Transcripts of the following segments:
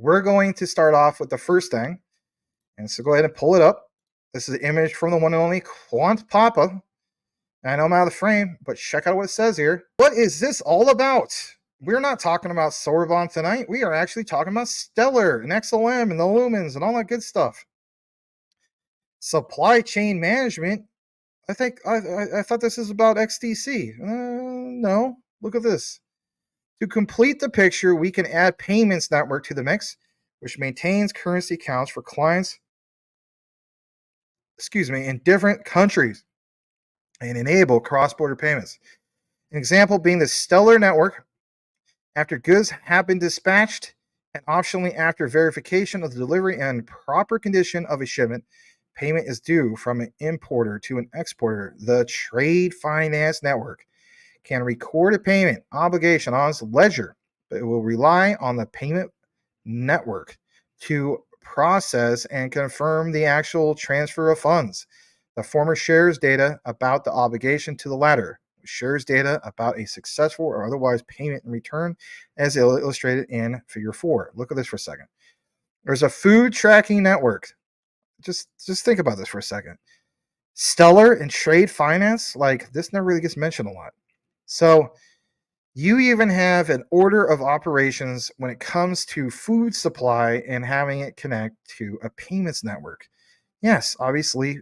we're going to start off with the first thing. And so go ahead and pull it up. This is the image from the one and only Quant Papa. I know I'm out of the frame, but check out what it says here. What is this all about? We're not talking about Sorbonne tonight. We are actually talking about Stellar and XLM and the lumens and all that good stuff. Supply chain management. I thought this is about XDC. No, look at this. To complete the picture, we can add payments network to the mix, which maintains currency accounts for clients, in different countries and enable cross-border payments. An example being the Stellar network. After goods have been dispatched and optionally after verification of the delivery and proper condition of a shipment, payment is due from an importer to an exporter. The trade finance network can record a payment obligation on its ledger, but it will rely on the payment network to process and confirm the actual transfer of funds. The former shares data about the obligation to the latter, shares data about a successful or otherwise payment in return, as illustrated in Figure 4. Look at this for a second. There's a food tracking network. Just think about this for a second. Stellar and trade finance, like this never really gets mentioned a lot. So you even have an order of operations when it comes to food supply and having it connect to a payments network. Yes, obviously,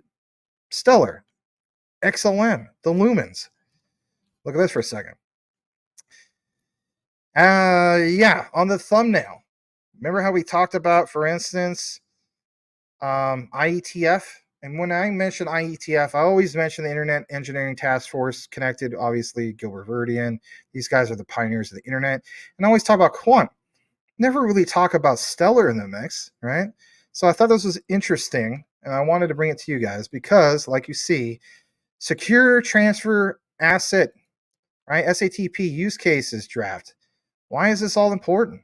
Stellar, XLM, the lumens. Look at this for a second. On the thumbnail. Remember how we talked about, for instance, Ietf? And when I mention Ietf, I always mention the Internet Engineering Task Force, connected, obviously, Gilbert Verdian. These guys are the pioneers of the Internet. And I always talk about Quant. Never really talk about Stellar in the mix, right? So I thought this was interesting, and I wanted to bring it to you guys because, like you see, secure transfer asset, right? SATP use cases draft. Why is this all important?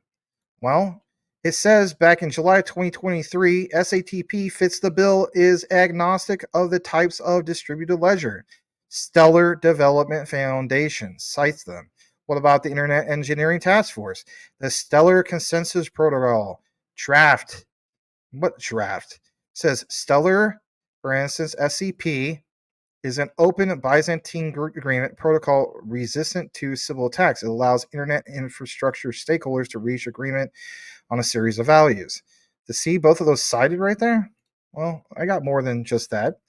Well, it says back in July 2023, SATP fits the bill, is agnostic of the types of distributed ledger. Stellar Development Foundation cites them. What about the Internet Engineering Task Force? The Stellar Consensus Protocol draft. What draft? It says Stellar, for instance, SCP, is an open Byzantine agreement protocol resistant to civil attacks. It allows internet infrastructure stakeholders to reach agreement on a series of values. To see both of those cited right there? Well, I got more than just that.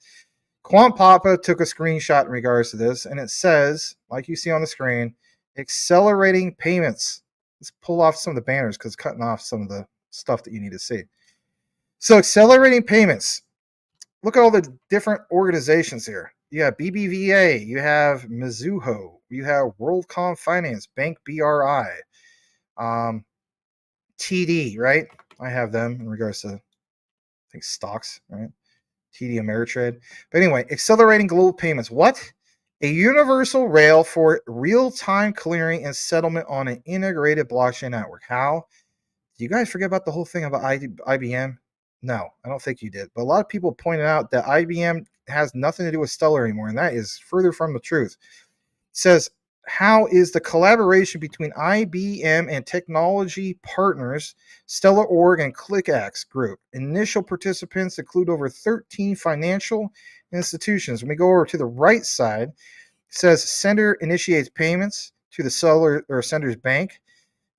Quant Papa took a screenshot in regards to this, and it says, like you see on the screen, accelerating payments. Let's pull off some of the banners because it's cutting off some of the stuff that you need to see. So accelerating payments. Look at all the different organizations here. You have BBVA, you have Mizuho, you have WorldCom Finance, Bank BRI, TD, right? I have them in regards to, I think, stocks, right? TD Ameritrade. But anyway, accelerating global payments. What? A universal rail for real-time clearing and settlement on an integrated blockchain network. How? Do you guys forget about the whole thing about IBM? No, I don't think you did. But a lot of people pointed out that IBM has nothing to do with Stellar anymore, and that is further from the truth. It says, how is the collaboration between IBM and technology partners, Stellar.org and ClickX Group? Initial participants include over 13 financial institutions. When we go over to the right side, it says sender initiates payments to the seller or sender's bank.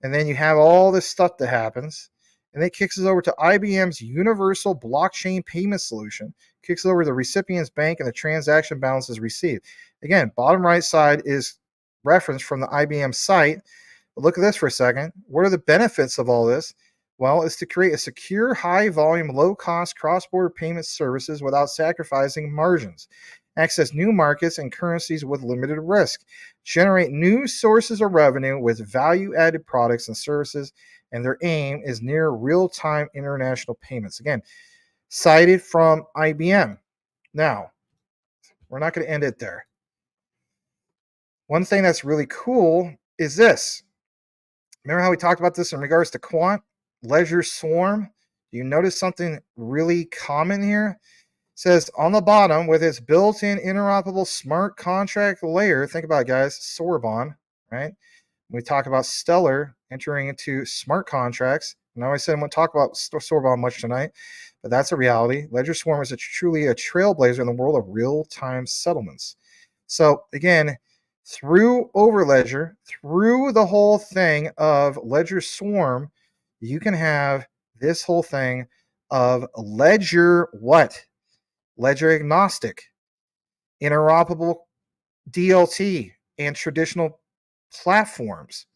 And then you have all this stuff that happens. And it kicks us over to IBM's universal blockchain payment solution, kicks it over to the recipient's bank, and the transaction balance is received. Again, bottom right side is reference from the IBM site. But look at this for a second. What are the benefits of all this? Well, it's to create a secure, high-volume, low-cost cross-border payment services without sacrificing margins. Access new markets and currencies with limited risk. Generate new sources of revenue with value-added products and services, and their aim is near real-time international payments. Again, cited from IBM. Now, we're not going to end it there. One thing that's really cool is this. Remember how we talked about this in regards to Quant, Ledgerswarm? You notice something really common here? It says on the bottom, with its built-in interoperable smart contract layer, think about it, guys, Sorbonne, right? We talk about Stellar entering into smart contracts, I know I said I won't talk about Storeball much tonight, but that's a reality. Ledgerswarm is truly a trailblazer in the world of real-time settlements. So again, through Overledger, through the whole thing of Ledgerswarm, you can have this whole thing of ledger what? Ledger agnostic, interoperable DLT, and traditional platforms.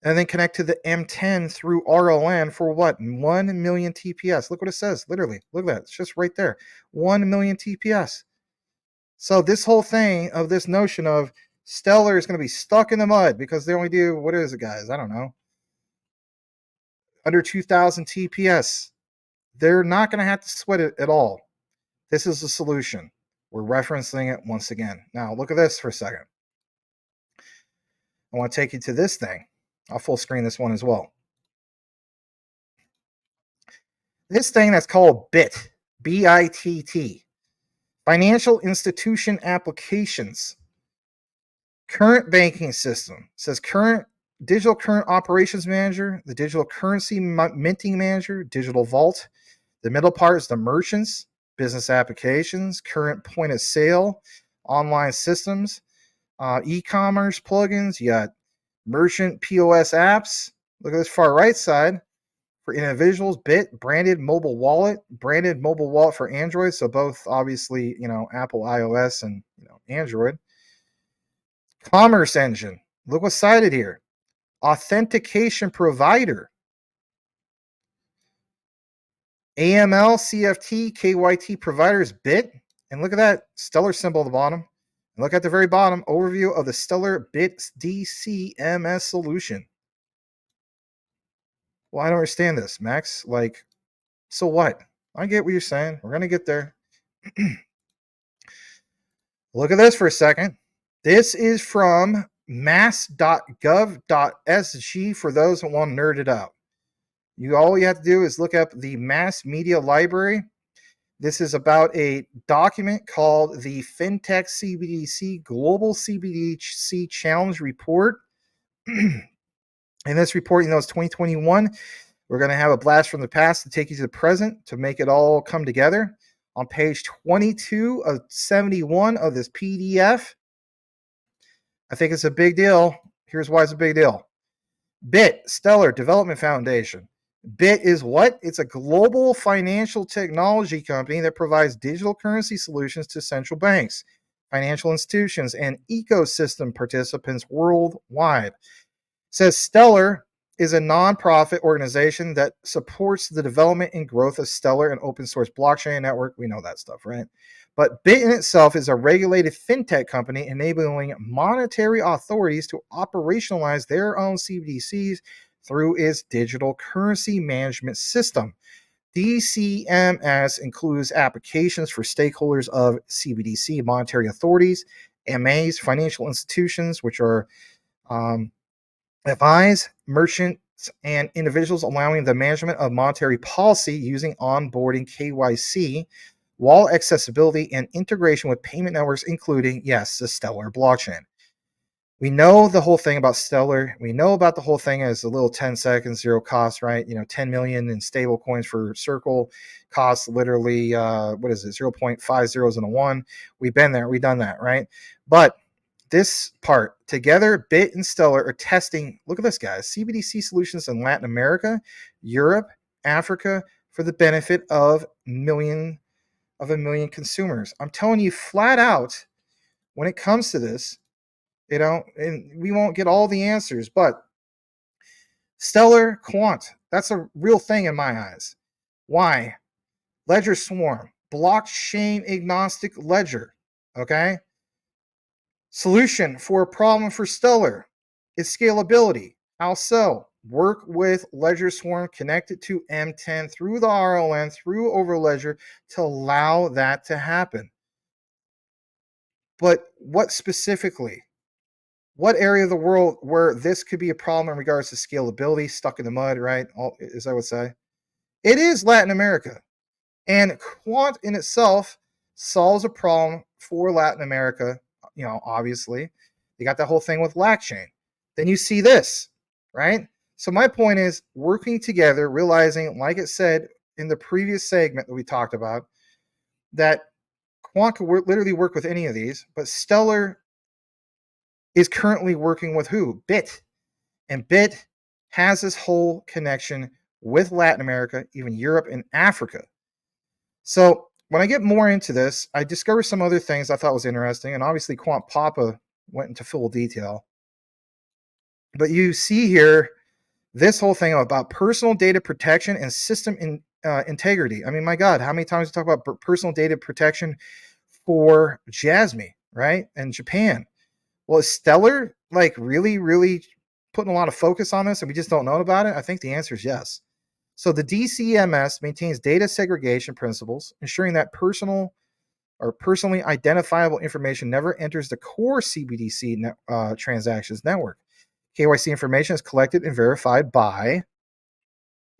And then connect to the M10 through RLN for what? 1 million TPS. Look what it says, literally. Look at that. It's just right there. 1 million TPS. So this whole thing of this notion of Stellar is going to be stuck in the mud because they only do, what is it, guys? I don't know. Under 2,000 TPS. They're not going to have to sweat it at all. This is the solution. We're referencing it once again. Now, look at this for a second. I want to take you to this thing. I'll full screen this one as well. This thing that's called Bitt, B-I-T-T, Financial Institution Applications. Current banking system. It says digital current operations manager, the digital currency minting manager, digital vault. The middle part is the merchants, business applications, current point of sale, online systems, e-commerce plugins. You got merchant POS apps. Look at this far right side. For individuals, Bitt, branded mobile wallet for Android. So both obviously, Apple iOS and Android. Commerce engine. Look what's cited here. Authentication provider. AML, CFT, KYT providers, Bitt. And look at that Stellar symbol at the bottom. And look at the very bottom, overview of the Stellar Bitt Dcms solution. Well, I don't understand this, Max. So what? I get what you're saying. We're going to get there. Look at this for a second. This is from mass.gov.sg for those that want to nerd it out. All you have to do is look up the Mass Media Library. This is about a document called the Fintex CBDC Global CBDC Challenge Report. In this report, it's 2021. We're going to have a blast from the past to take you to the present to make it all come together. On page 22 of 71 of this PDF, I think it's a big deal. Here's why it's a big deal. Bitt, Stellar Development Foundation. Bitt is what? It's a global financial technology company that provides digital currency solutions to central banks, financial institutions, and ecosystem participants worldwide. It says Stellar is a nonprofit organization that supports the development and growth of Stellar and open source blockchain network. We know that stuff, right? But Bitt in itself is a regulated fintech company enabling monetary authorities to operationalize their own CBDCs through its digital currency management system. DCMS includes applications for stakeholders of CBDC monetary authorities, MAs, financial institutions, which are FIs, merchants, and individuals, allowing the management of monetary policy using onboarding KYC, wallet accessibility, and integration with payment networks, including, yes, the Stellar blockchain. We know the whole thing about Stellar. We know about the whole thing as a little 10 seconds, zero cost, right? 10 million in stable coins for Circle costs literally, 0.5 zeros and a 1. We've been there. We've done that, right? But this part, together, Bitt and Stellar are testing, look at this, guys, CBDC solutions in Latin America, Europe, Africa, for the benefit of a million consumers. I'm telling you flat out, when it comes to this, and we won't get all the answers, but Stellar Quant, that's a real thing in my eyes. Why? Ledgerswarm, blockchain agnostic ledger, okay? Solution for a problem for Stellar is scalability. How so? Work with Ledgerswarm, connect it to M10 through the RLN, through Overledger to allow that to happen. But what specifically? What area of the world where this could be a problem in regards to scalability, stuck in the mud, right? As I would say. It is Latin America. And Quant in itself solves a problem for Latin America, obviously. You got that whole thing with LACchain. Then you see this, right? So my point is working together, realizing, like it said in the previous segment that we talked about, that Quant could literally work with any of these, but Stellar is currently working with who? Bitt. And Bitt has this whole connection with Latin America, even Europe and Africa. So when I get more into this, I discovered some other things I thought was interesting, and obviously Quant Papa went into full detail. But you see here this whole thing about personal data protection and system integrity. I mean, my God, how many times we talk about personal data protection for JASMY, right? And Japan. Well, is Stellar like really, really putting a lot of focus on this and we just don't know about it? I think the answer is yes. So the DCMS maintains data segregation principles, ensuring that personal or personally identifiable information never enters the core CBDC transactions network. KYC information is collected and verified by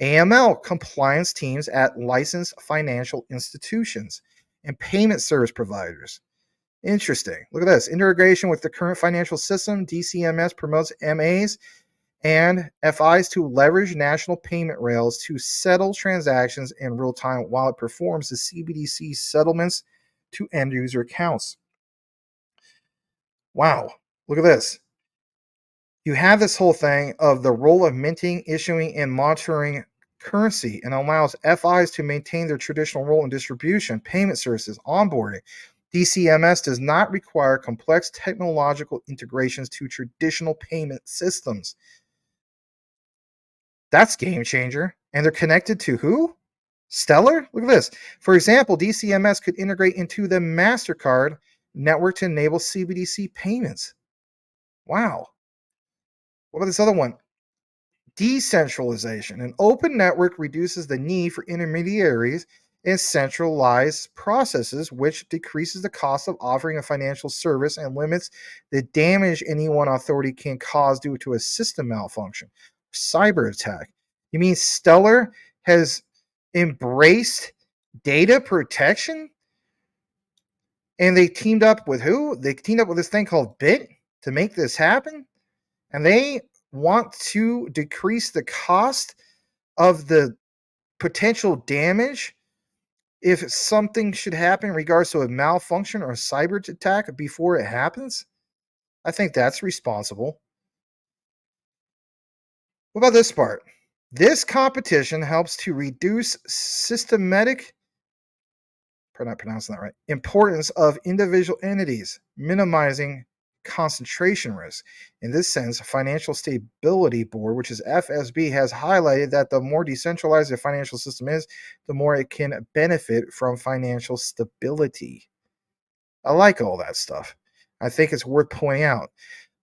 AML compliance teams at licensed financial institutions and payment service providers. Interesting. Look at this. Integration with the current financial system, DCMS promotes MAs and FIs to leverage national payment rails to settle transactions in real time while it performs the CBDC settlements to end user accounts. Wow. Look at this. You have this whole thing of the role of minting, issuing, and monitoring currency and allows FIs to maintain their traditional role in distribution, payment services, onboarding. DCMS does not require complex technological integrations to traditional payment systems. That's game changer. And they're connected to who? Stellar? Look at this. For example, DCMS could integrate into the MasterCard network to enable CBDC payments. Wow. What about this other one? Decentralization. An open network reduces the need for intermediaries and centralized processes, which decreases the cost of offering a financial service and limits the damage any one authority can cause due to a system malfunction, cyber attack. You mean Stellar has embraced data protection? And they teamed up with who? They teamed up with this thing called Bitt to make this happen? And they want to decrease the cost of the potential damage if something should happen in regards to a malfunction or a cyber attack before it happens. I think that's responsible. What about this part? This competition helps to reduce systematic, not pronouncing that right, importance of individual entities, minimizing concentration risk. In this sense, Financial Stability Board, which is FSB, has highlighted that the more decentralized a financial system is, the more it can benefit from financial stability. I like all that stuff. I think it's worth pointing out.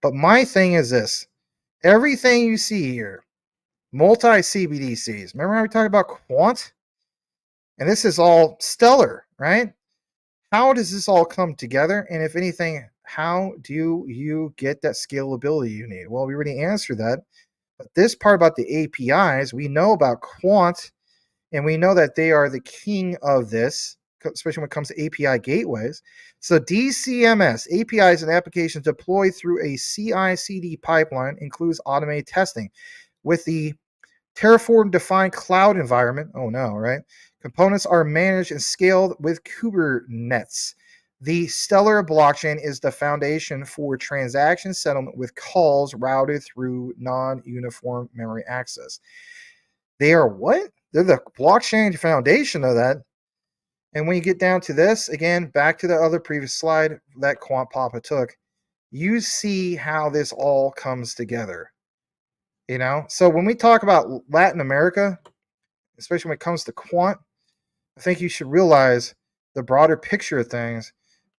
But my thing is this. Everything you see here, multi-CBDCs. Remember how we talked about quant? And this is all Stellar, right? How does this all come together? And if anything, how do you get that scalability you need? Well, we already answered that. But this part about the APIs, we know about Quant, and we know that they are the king of this, especially when it comes to API gateways. So DCMS, APIs and applications deployed through a CI/CD pipeline, includes automated testing. With the Terraform-defined cloud environment, oh no, right? Components are managed and scaled with Kubernetes. The Stellar blockchain is the foundation for transaction settlement with calls routed through non-uniform memory access. They are what? They're the blockchain foundation of that. And when you get down to this, again, back to the other previous slide that Quant Papa took, you see how this all comes together. You know, so when we talk about Latin America, especially when it comes to quant, I think you should realize the broader picture of things,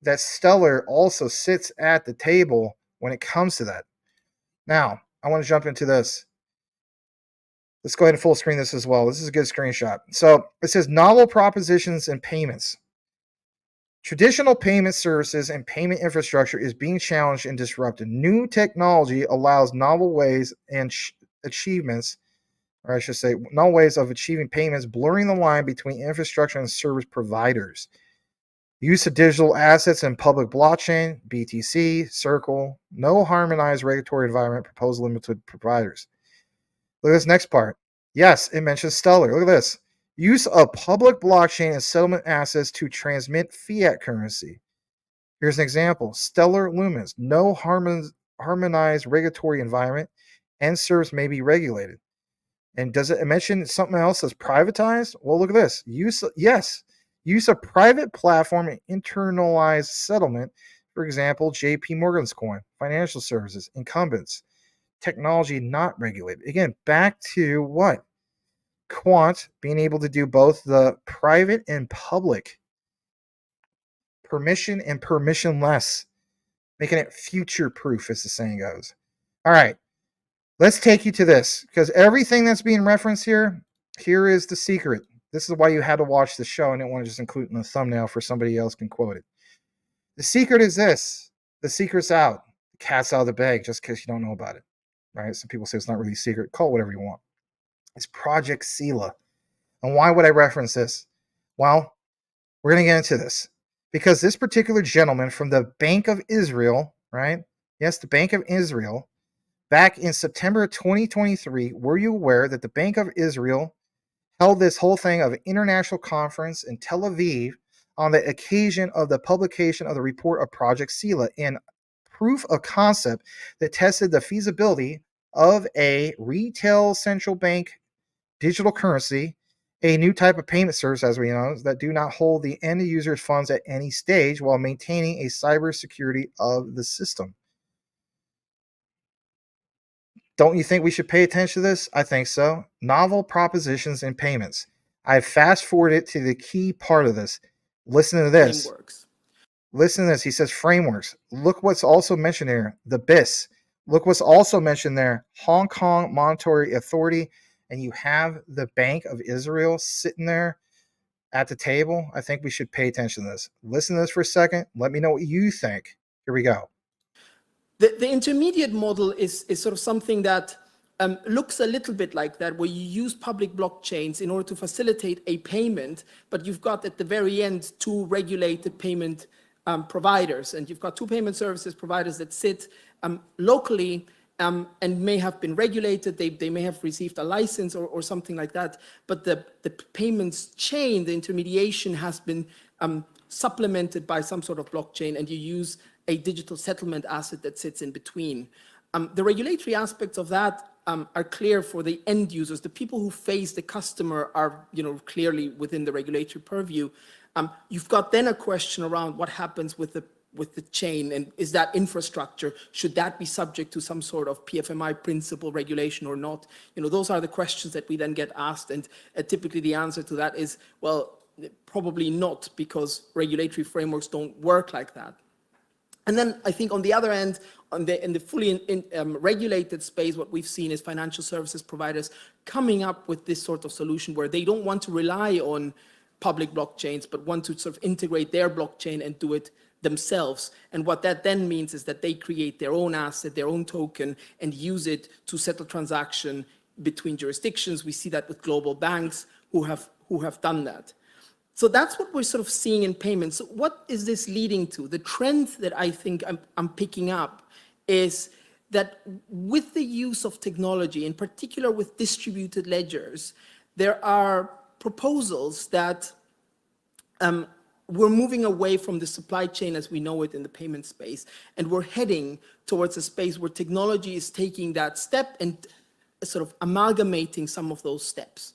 that Stellar also sits at the table when it comes to that. Now, I want to jump into this. Let's go ahead and full screen this as well. This is a good screenshot. So it says novel propositions and payments. Traditional payment services and payment infrastructure is being challenged and disrupted. New technology allows novel ways and achievements, or I should say, novel ways of achieving payments, blurring the line between infrastructure and service providers. Use of digital assets and public blockchain, BTC, Circle, no harmonized regulatory environment, proposed limited providers. Look at this next part. Yes, it mentions Stellar. Look at this. Use of public blockchain and settlement assets to transmit fiat currency. Here's an example. Stellar Lumens. No harmonized regulatory environment, and servers may be regulated. And does it mention something else that's privatized? Well, look at this. Use a private platform and internalized settlement. For example, JP Morgan's coin, financial services, incumbents, technology not regulated. Again, back to what? Quant being able to do both the private and public, permission and permissionless, making it future proof, as the saying goes. All right, let's take you to this, because everything that's being referenced here is the secret. This is why you had to watch the show. I didn't want to just include it in the thumbnail for somebody else can quote it. The secret is this. The secret's out. The cat's out of the bag, just because you don't know about it. Right? Some people say it's not really a secret. Call it whatever you want. It's Project Sela. And why would I reference this? Well, we're going to get into this. Because this particular gentleman from the Bank of Israel, right? Yes, the Bank of Israel, back in September 2023, were you aware that the Bank of Israel held this whole thing of an international conference in Tel Aviv on the occasion of the publication of the report of Project Sela, in proof of concept that tested the feasibility of a retail central bank digital currency, a new type of payment service, as we know, that do not hold the end user's funds at any stage while maintaining a cybersecurity of the system. Don't you think we should pay attention to this? I think so. Novel propositions and payments. I've fast forwarded to the key part of this. Listen to this. Frameworks. Listen to this. He says frameworks. Look what's also mentioned here. The BIS. Look what's also mentioned there. Hong Kong Monetary Authority. And you have the Bank of Israel sitting there at the table. I think we should pay attention to this. Listen to this for a second. Let me know what you think. Here we go. The intermediate model is sort of something that looks a little bit like that, where you use public blockchains in order to facilitate a payment, but you've got at the very end two regulated payment providers, and you've got two payment services providers that sit locally and may have been regulated. They may have received a license or something like that, but the payments chain, the intermediation, has been supplemented by some sort of blockchain, and you use a digital settlement asset that sits in between. The regulatory aspects of that are clear for the end users. The people who face the customer are, clearly within the regulatory purview. You've got then a question around what happens with the chain, and is that infrastructure, should that be subject to some sort of PFMI principle regulation or not? Those are the questions that we then get asked, and typically the answer to that is, well, probably not, because regulatory frameworks don't work like that. And then I think on the other end, in the fully regulated space, what we've seen is financial services providers coming up with this sort of solution where they don't want to rely on public blockchains, but want to sort of integrate their blockchain and do it themselves. And what that then means is that they create their own asset, their own token, and use it to settle transaction between jurisdictions. We see that with global banks who have done that. So that's what we're sort of seeing in payments. So what is this leading to? The trend that I think I'm picking up is that with the use of technology, in particular with distributed ledgers, there are proposals that we're moving away from the supply chain as we know it in the payment space, and we're heading towards a space where technology is taking that step and sort of amalgamating some of those steps.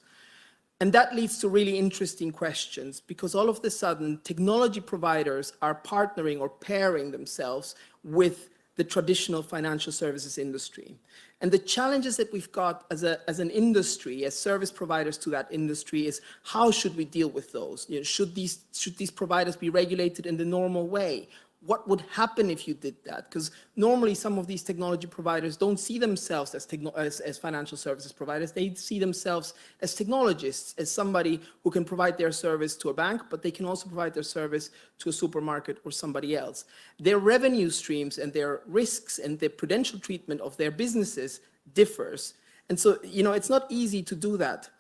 And that leads to really interesting questions, because all of a sudden, technology providers are partnering or pairing themselves with the traditional financial services industry. And the challenges that we've got as an industry, as service providers to that industry, is how should we deal with those? Should these providers be regulated in the normal way? What would happen if you did that? Because normally some of these technology providers don't see themselves as financial services providers. They see themselves as technologists, as somebody who can provide their service to a bank, but they can also provide their service to a supermarket or somebody else. Their revenue streams and their risks and the prudential treatment of their businesses differs. And so, it's not easy to do that.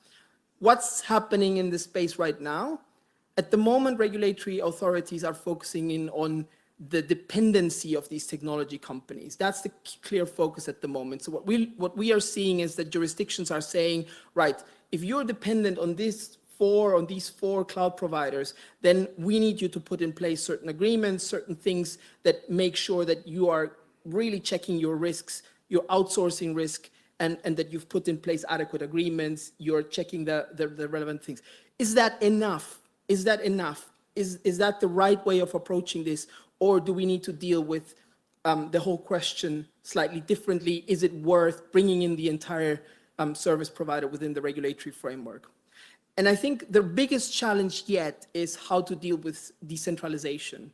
What's happening in this space right now? At the moment, regulatory authorities are focusing in on the dependency of these technology companies. That's the clear focus at the moment. So what we are seeing is that jurisdictions are saying, right, if you're dependent on these four cloud providers, then we need you to put in place certain agreements, certain things that make sure that you are really checking your risks, your outsourcing risk, and that you've put in place adequate agreements, you're checking the relevant things. Is that enough? Is that enough? Is that the right way of approaching this? Or do we need to deal with the whole question slightly differently? Is it worth bringing in the entire service provider within the regulatory framework? And I think the biggest challenge yet is how to deal with decentralization.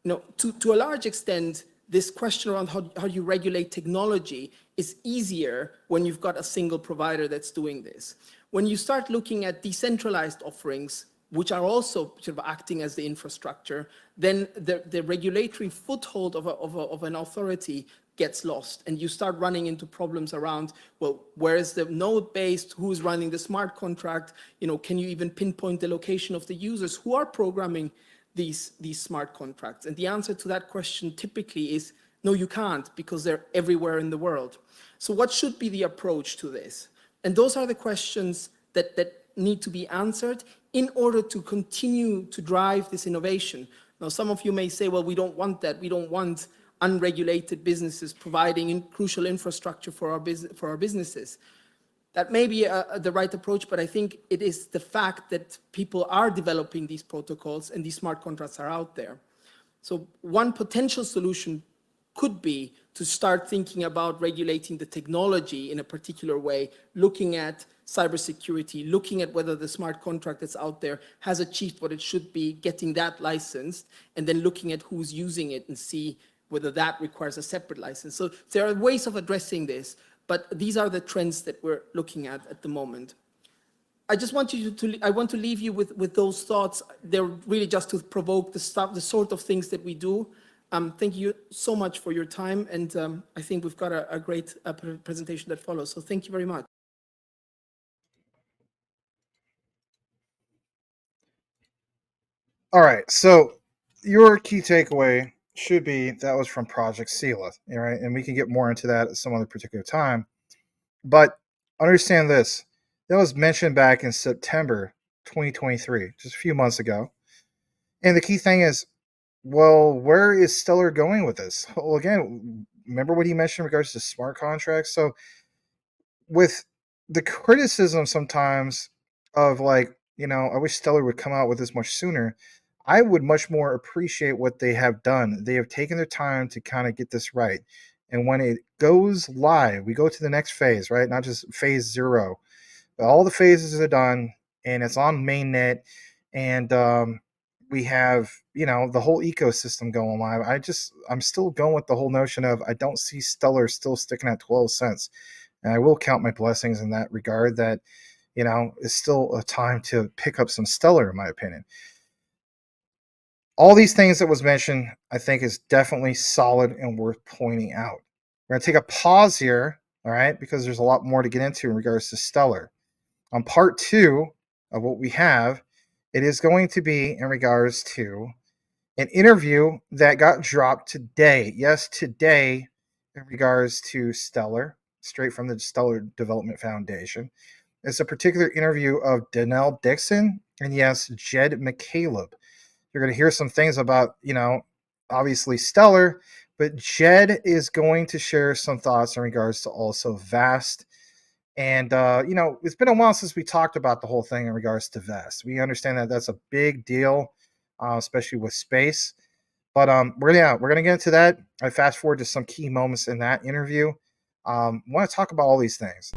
To a large extent, this question around how you regulate technology is easier when you've got a single provider that's doing this. When you start looking at decentralized offerings, which are also sort of acting as the infrastructure, then the regulatory foothold of an authority gets lost, and you start running into problems around, well, where is the node-based, who's running the smart contract, can you even pinpoint the location of the users who are programming these smart contracts? And the answer to that question typically is, no, you can't, because they're everywhere in the world. So what should be the approach to this? And those are the questions that need to be answered in order to continue to drive this innovation. Now, some of you may say, well, we don't want that. We don't want unregulated businesses providing crucial infrastructure for our businesses. That may be the right approach, but I think it is the fact that people are developing these protocols and these smart contracts are out there. So one potential solution could be to start thinking about regulating the technology in a particular way, looking at cybersecurity, looking at whether the smart contract that's out there has achieved what it should be, getting that licensed, and then looking at who's using it and see whether that requires a separate license. So there are ways of addressing this, but these are the trends that we're looking at the moment. I just want I want to leave you with those thoughts. They're really just to provoke the sort of things that we do. Thank you so much for your time, and I think we've got a great presentation that follows. So thank you very much. All right, so your key takeaway should be that was from Project Sela, right? And we can get more into that at some other particular time. But understand this, that was mentioned back in September 2023, just a few months ago. And the key thing is, well, where is Stellar going with this? Well, again, remember what he mentioned in regards to smart contracts? So with the criticism sometimes of I wish Stellar would come out with this much sooner. I would much more appreciate what they have done. They have taken their time to kind of get this right. And when it goes live, we go to the next phase, right? Not just phase 0. But all the phases are done, and it's on mainnet, and we have, the whole ecosystem going live. I'm still going with the whole notion of I don't see Stellar still sticking at 12 cents. And I will count my blessings in that regard that, it's still a time to pick up some Stellar, in my opinion. All these things that was mentioned, I think, is definitely solid and worth pointing out. We're going to take a pause here, all right, because there's a lot more to get into in regards to Stellar. On part 2 of what we have, it is going to be in regards to an interview that got dropped today. Yes, today, in regards to Stellar, straight from the Stellar Development Foundation. It's a particular interview of Danelle Dixon and, yes, Jed McCaleb. You're going to hear some things about, obviously Stellar, but Jed is going to share some thoughts in regards to also VAST. And, it's been a while since we talked about the whole thing in regards to VAST. We understand that that's a big deal, especially with space. But we're going to get into that. I fast forward to some key moments in that interview. I want to talk about all these things.